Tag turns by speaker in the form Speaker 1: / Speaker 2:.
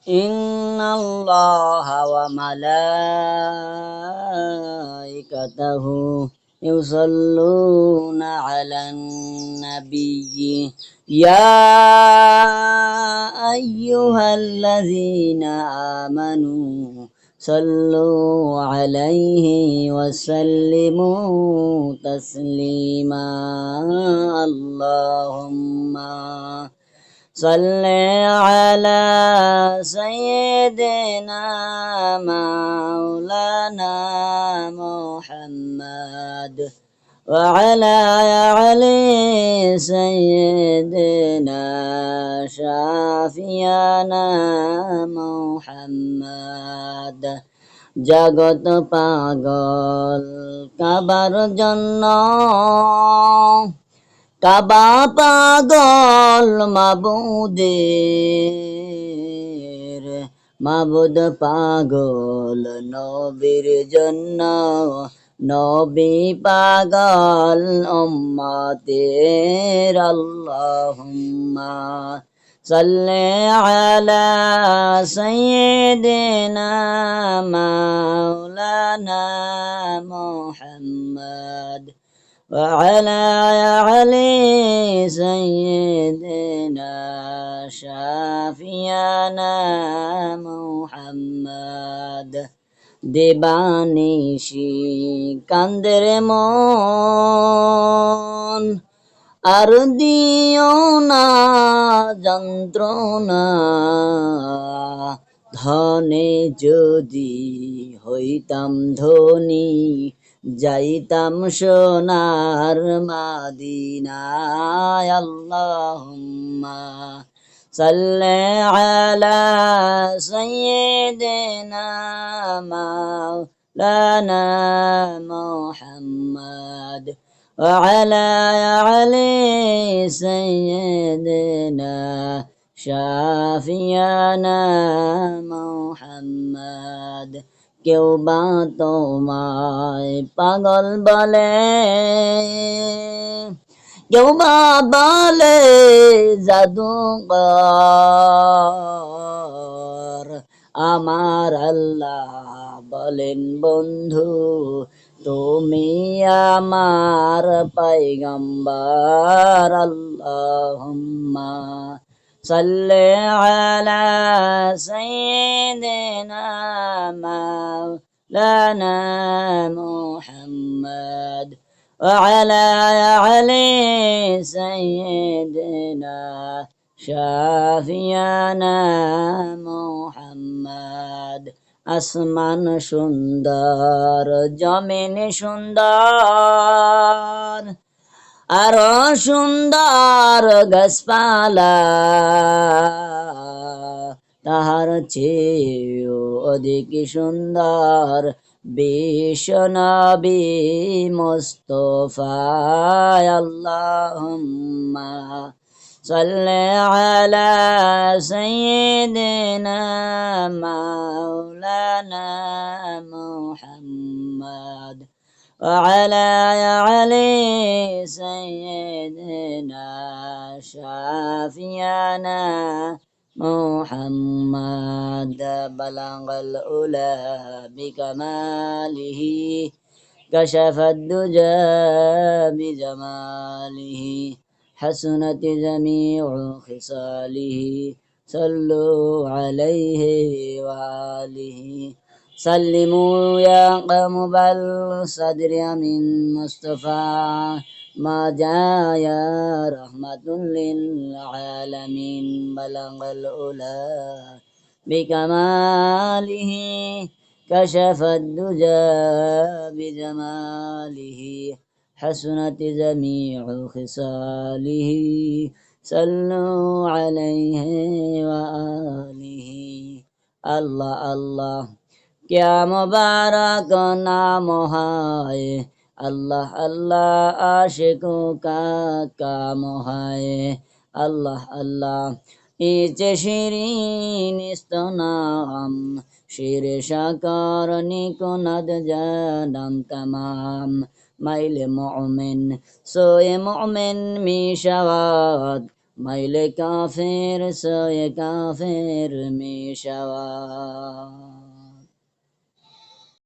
Speaker 1: إن الله وملائكته يصلون على النبي يا أيها الذين آمنوا صلوا عليه وسلموا تسليما اللهم صل على سيدنا مولانا محمد وعلى علي سيدنا شافينا محمد জগত পাগল কাবার জন্য কাবা পাগল মাবুদের মাবুদ পাগল নবীর জন্য নবী পাগল উম্মতের আল্লাহুম্মা সাল্লি আলা সাইয়্যিদিনা মাওলানা মুহাম্মদ وعلى علي سيدنا شافينا محمد দেবানিশি কান্দের মন আর দিও না যন্ত্রণা ধনে যদি হইতাম ধনী যাইতাম সোনার মাদিনায় আল্লাহুম্মা সাল্লি আলা সাইয়্যিদিনা মাওলানা মুহাম্মদ ওয়া আলা আলি সাইয়্যিদিনা শাফিয়ানা মুহাম্মদ কেউ বা তোমায় পাগল বলে কেউ বা বলে জাদুকর আমার আল্লাহ বলেন বন্ধু তুমি আমার পয়গম্বর আল্লাহুম্মা সাল্লি আলা সাইয়্যিদিনা মাওলানা মুহাম্মদ ওয়া আলা আলি সাইয়্যিদিনা শাফিয়ানা মুহাম্মদ আসমান সুন্দর জমিন সুন্দর আরো সুন্দর গাছপালা তাহার চেয়েও অধিক সুন্দর বিশ্ব নবী মুস্তাফা আল্লাহুম্মা সাল্লি আলা সাইয়্যিদিনা মাওলানা মুহাম্মদ وعلى علي سيدنا شافينا محمد بلغ الأولى بكماله كشف الدجى بجماله حسنت جميع خصاله صلوا عليه وآله سلموا يا قوم بل صدر من مصطفى ما جاء يا رحمة للعالمين بلغ الأولى بكماله كشف الدجى بجماله حسنت جميع خصاله صلوا عليه وآله الله الله क्या मुबारक नाम है अल्लाह अल्लाह आशिकों का काम है अल्लाह अल्लाह इचे शिरीन इस्तनाम शिर शाकर निकुनद जानम तमाम माइल मोमिन सोए मोमिन मिशवाद میل کافر سوی کافر می شود.